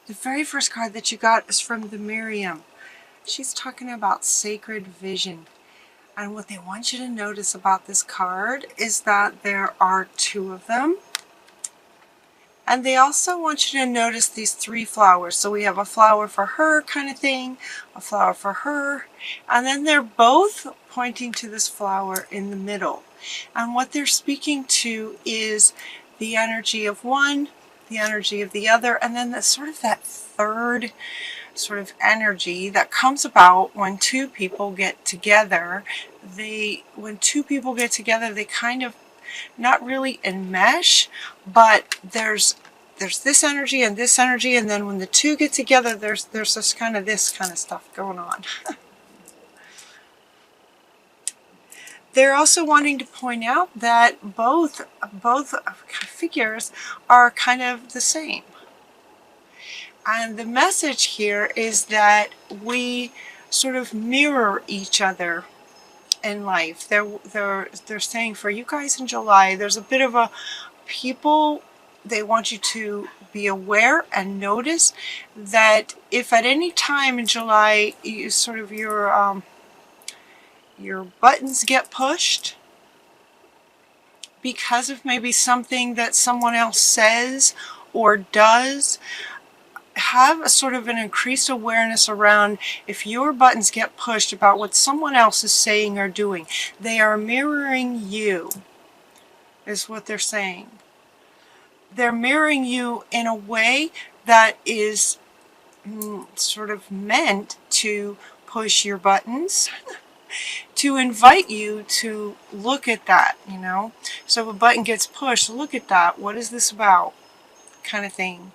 The very first card that you got is from the Miriam. She's talking about sacred vision. And what they want you to notice about this card is that there are two of them. And they also want you to notice these three flowers. So we have a flower for her kind of thing, a flower for her, and then they're both pointing to this flower in the middle. And what they're speaking to is the energy of one, the energy of the other, and then that sort of that third sort of energy that comes about when two people get together. When two people get together, they kind of not really enmesh, but there's this energy and this energy, and then when the two get together, there's this kind of stuff going on. They're also wanting to point out that both figures are kind of the same. And the message here is that we sort of mirror each other in life. They're saying for you guys in July, there's a bit of a people, they want you to be aware and notice that if at any time in July you sort of your buttons get pushed because of maybe something that someone else says or does, have a sort of an increased awareness around if your buttons get pushed about what someone else is saying or doing. They are mirroring you, is what they're saying. They're mirroring you in a way that is sort of meant to push your buttons, to invite you to look at that, you know. So if a button gets pushed, look at that. What is this about? Kind of thing.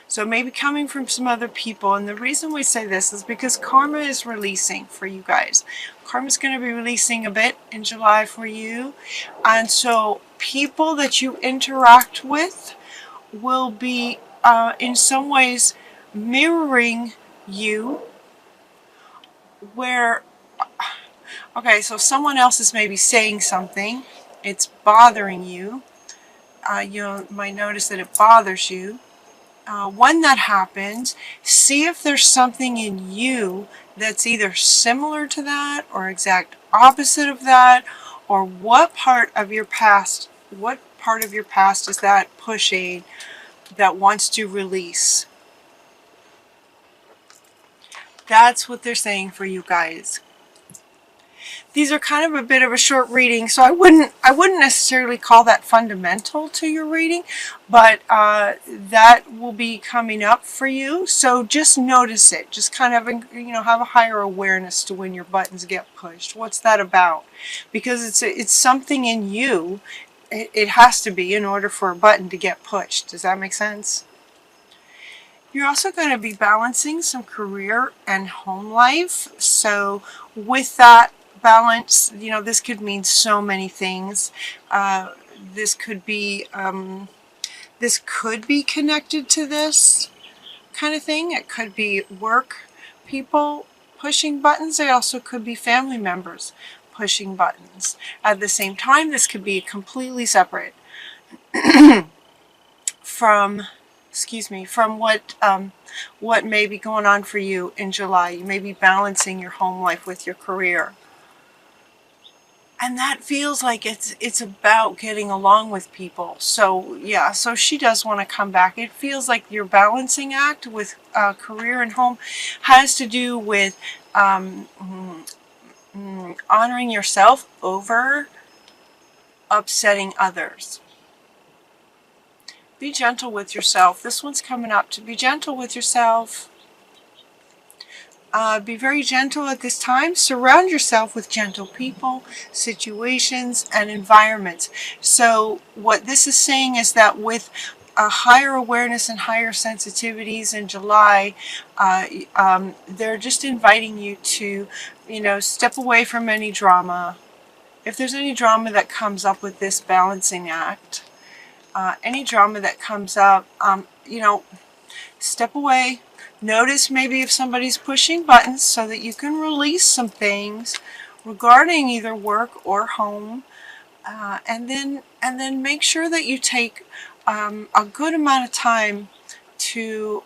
So maybe coming from some other people. And the reason we say this is because karma is releasing for you guys. Karma is going to be releasing a bit in July for you. And so people that you interact with will be in some ways mirroring you, where, okay, so someone else is maybe saying something, it's bothering you. You might notice that it bothers you. When that happens, see if there's something in you that's either similar to that or exact opposite of that, or what part of your past is that pushing, that wants to release. That's what they're saying for you guys. These are kind of a bit of a short reading, so I wouldn't necessarily call that fundamental to your reading, but that will be coming up for you. So just notice it. Just kind of, you know, have a higher awareness to when your buttons get pushed. What's that about? Because it's something in you. It has to be in order for a button to get pushed. Does that make sense? You're also going to be balancing some career and home life. So with that balance, you know, this could mean so many things. This could be connected to this kind of thing. It could be work people pushing buttons. It also could be family members pushing buttons. At the same time, this could be completely separate from what may be going on for you in July. You may be balancing your home life with your career. And that feels like it's about getting along with people. So yeah, so she does want to come back. It feels like your balancing act with career and home has to do with honoring yourself over upsetting others. Be gentle with yourself. This one's coming up to be gentle with yourself. Be very gentle at this time. Surround yourself with gentle people, situations, and environments. So what this is saying is that with a higher awareness and higher sensitivities in July, they're just inviting you to, you know, step away from any drama. If there's any drama that comes up with this balancing act, any drama that comes up, you know, step away. Notice maybe if somebody's pushing buttons so that you can release some things regarding either work or home, and then make sure that you take a good amount of time to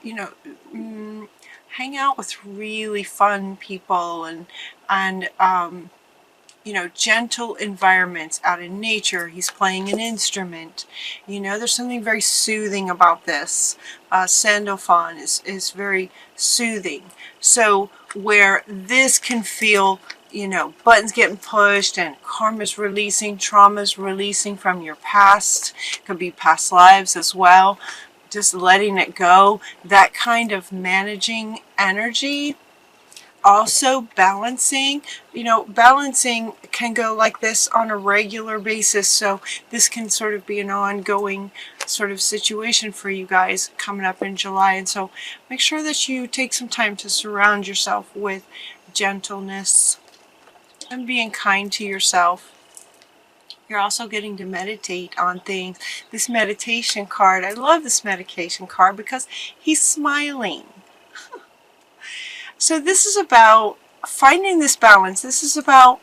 you know, hang out with really fun people and you know, gentle environments out in nature. He's playing an instrument. You know, there's something very soothing about this. Sandophon is very soothing. So where this can feel, you know, buttons getting pushed and karma's releasing, trauma's releasing from your past. Could be past lives as well. Just letting it go. That kind of managing energy. Also balancing, you know, balancing can go like this on a regular basis, so this can sort of be an ongoing sort of situation for you guys coming up in July. And so make sure that you take some time to surround yourself with gentleness and being kind to yourself. You're also getting to meditate on things. This meditation card, I love this meditation card because he's smiling. So this is about finding this balance. This is about,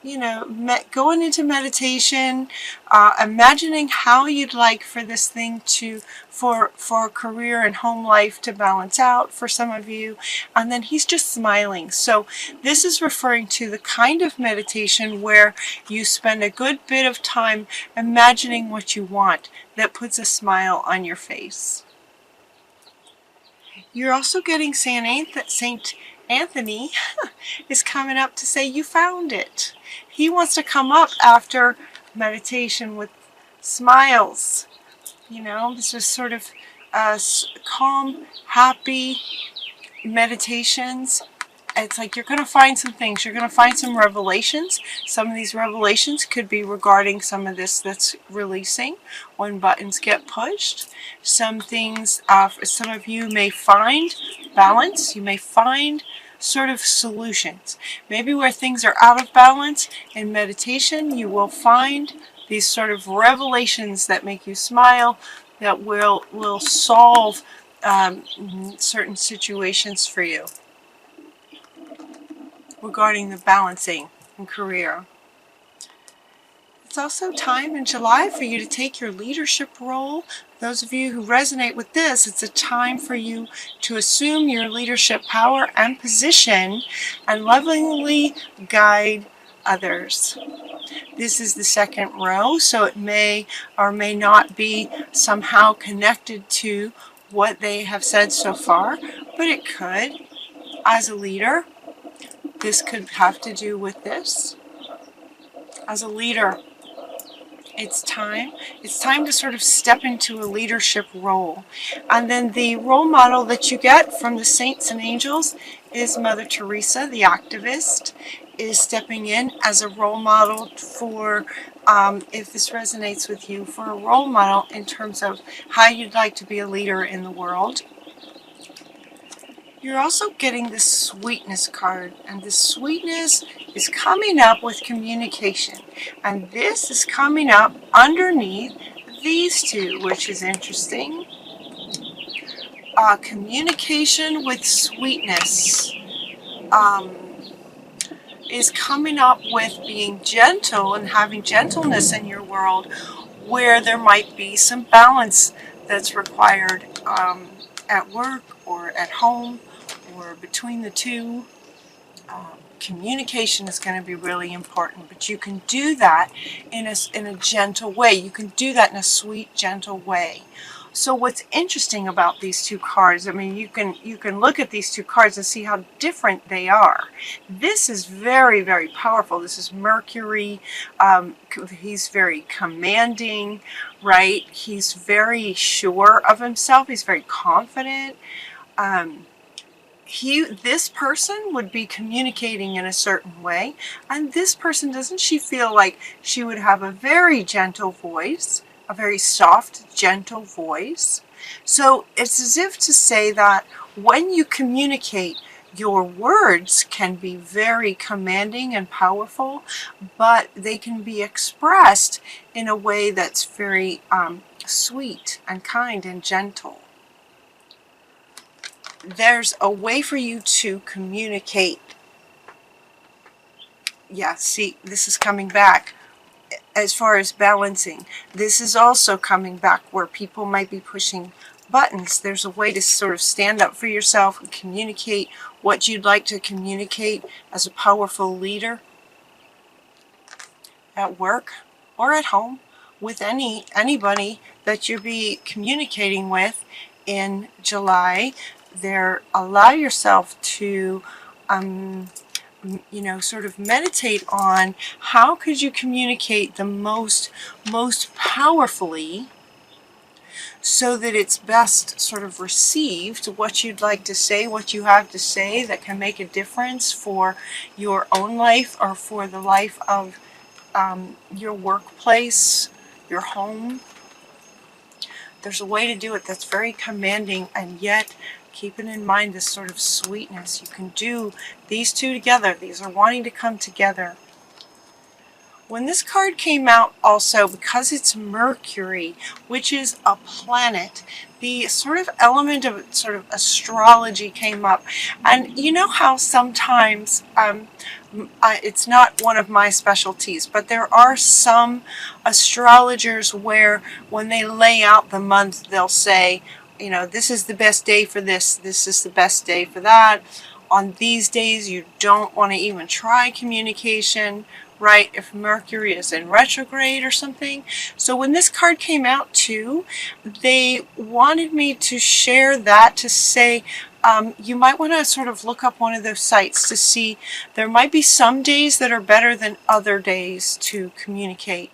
you know, going into meditation, imagining how you'd like for this thing to, for career and home life to balance out for some of you. And then he's just smiling. So this is referring to the kind of meditation where you spend a good bit of time imagining what you want that puts a smile on your face. You're also getting Saint Anthony is coming up to say you found it. He wants to come up after meditation with smiles. You know, this is sort of calm, happy meditations. It's like you're going to find some things. You're going to find some revelations. Some of these revelations could be regarding some of this that's releasing when buttons get pushed. Some things, some of you may find balance. You may find sort of solutions. Maybe where things are out of balance in meditation, you will find these sort of revelations that make you smile, that will solve certain situations for you regarding the balancing in career. It's also time in July for you to take your leadership role. Those of you who resonate with this, it's a time for you to assume your leadership power and position and lovingly guide others. This is the second row, so it may or may not be somehow connected to what they have said so far, but it could. As a leader, this could have to do with this. As a leader, it's time to sort of step into a leadership role. And then the role model that you get from the saints and angels is Mother Teresa, the activist, is stepping in as a role model for, if this resonates with you, for a role model in terms of how you'd like to be a leader in the world. You're also getting this sweetness card, and this sweetness is coming up with communication. And this is coming up underneath these two, which is interesting. Communication with sweetness is coming up with being gentle and having gentleness in your world, where there might be some balance that's required at work or at home or between the two. Communication is going to be really important, but you can do that in a gentle way. You can do that in a sweet, gentle way. So what's interesting about these two cards, I mean, you can look at these two cards and see how different they are. This is very, very powerful. This is Mercury. He's very commanding, right? He's very sure of himself. He's very confident. This person would be communicating in a certain way, and this person, doesn't she feel like she would have a very gentle voice, a very soft, gentle voice? So it's as if to say that when you communicate, your words can be very commanding and powerful, but they can be expressed in a way that's very sweet and kind and gentle. There's a way for you to communicate. Yeah, see, this is coming back as far as balancing. This is also coming back where people might be pushing buttons, there's a way to sort of stand up for yourself and communicate what you'd like to communicate as a powerful leader at work or at home with anybody that you'll be communicating with in July. There, allow yourself to sort of meditate on how could you communicate the most powerfully so that it's best sort of received, what you'd like to say, what you have to say that can make a difference for your own life or for the life of your workplace, your home. There's a way to do it that's very commanding, and yet keeping in mind this sort of sweetness. You can do these two together. These are wanting to come together. When this card came out also, because it's Mercury, which is a planet, the sort of element of sort of astrology came up. And you know how sometimes, it's not one of my specialties, but there are some astrologers where when they lay out the month, they'll say, this is the best day for this, this is the best day for that. On these days, you don't want to even try communication, right, if Mercury is in retrograde or something. So when this card came out too, they wanted me to share that, to say you might want to sort of look up one of those sites to see there might be some days that are better than other days to communicate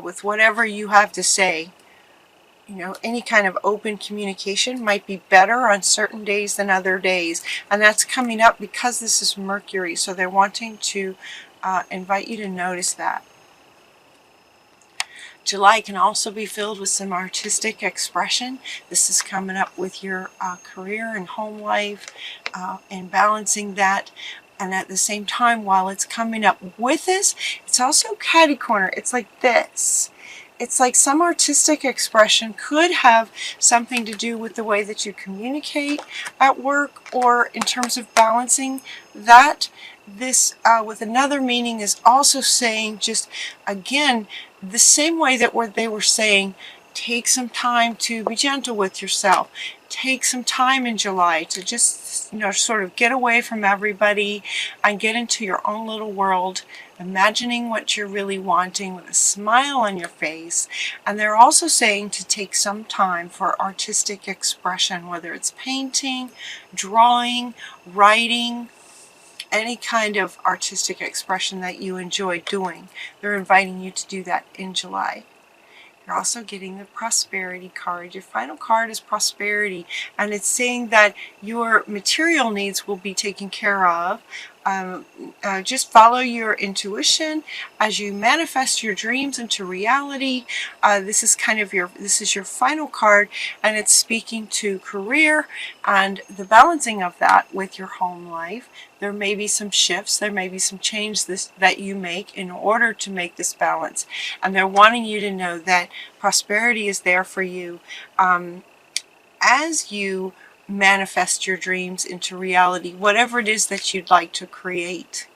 with whatever you have to say. Any kind of open communication might be better on certain days than other days. And that's coming up because this is Mercury. So they're wanting to invite you to notice that. July can also be filled with some artistic expression. This is coming up with your career and home life and balancing that. And at the same time, while it's coming up with this, it's also catty corner. It's like this. It's like some artistic expression could have something to do with the way that you communicate at work, or in terms of balancing that. This, with another meaning, is also saying, just again, the same way that they were saying, take some time to be gentle with yourself. Take some time in July to just, sort of get away from everybody and get into your own little world, imagining what you're really wanting with a smile on your face. And they're also saying to take some time for artistic expression, whether it's painting, drawing, writing, any kind of artistic expression that you enjoy doing. They're inviting you to do that in July. You're also getting the prosperity card. Your final card is prosperity, and it's saying that your material needs will be taken care of. Just follow your intuition as you manifest your dreams into reality. This is your final card, and it's speaking to career and the balancing of that with your home life. There may be some shifts, there may be some change that you make in order to make this balance. And they're wanting you to know that prosperity is there for you as you manifest your dreams into reality, whatever it is that you'd like to create.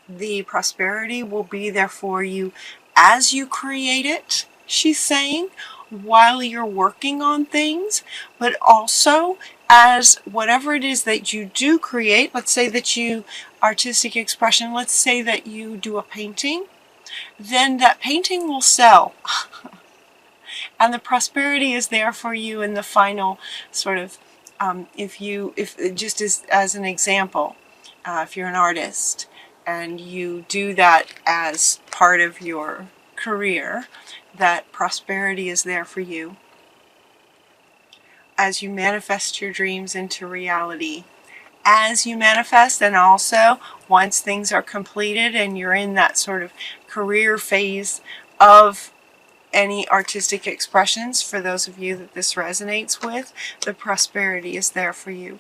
The prosperity will be there for you as you create it, she's saying, while you're working on things, but also as whatever it is that you do create. Let's say that you artistic expression, let's say that you do a painting, then that painting will sell. And the prosperity is there for you in the final sort of, if just as an example, if you're an artist and you do that as part of your career, that prosperity is there for you as you manifest your dreams into reality. As you manifest, and also once things are completed and you're in that sort of career phase of any artistic expressions, for those of you that this resonates with, the prosperity is there for you.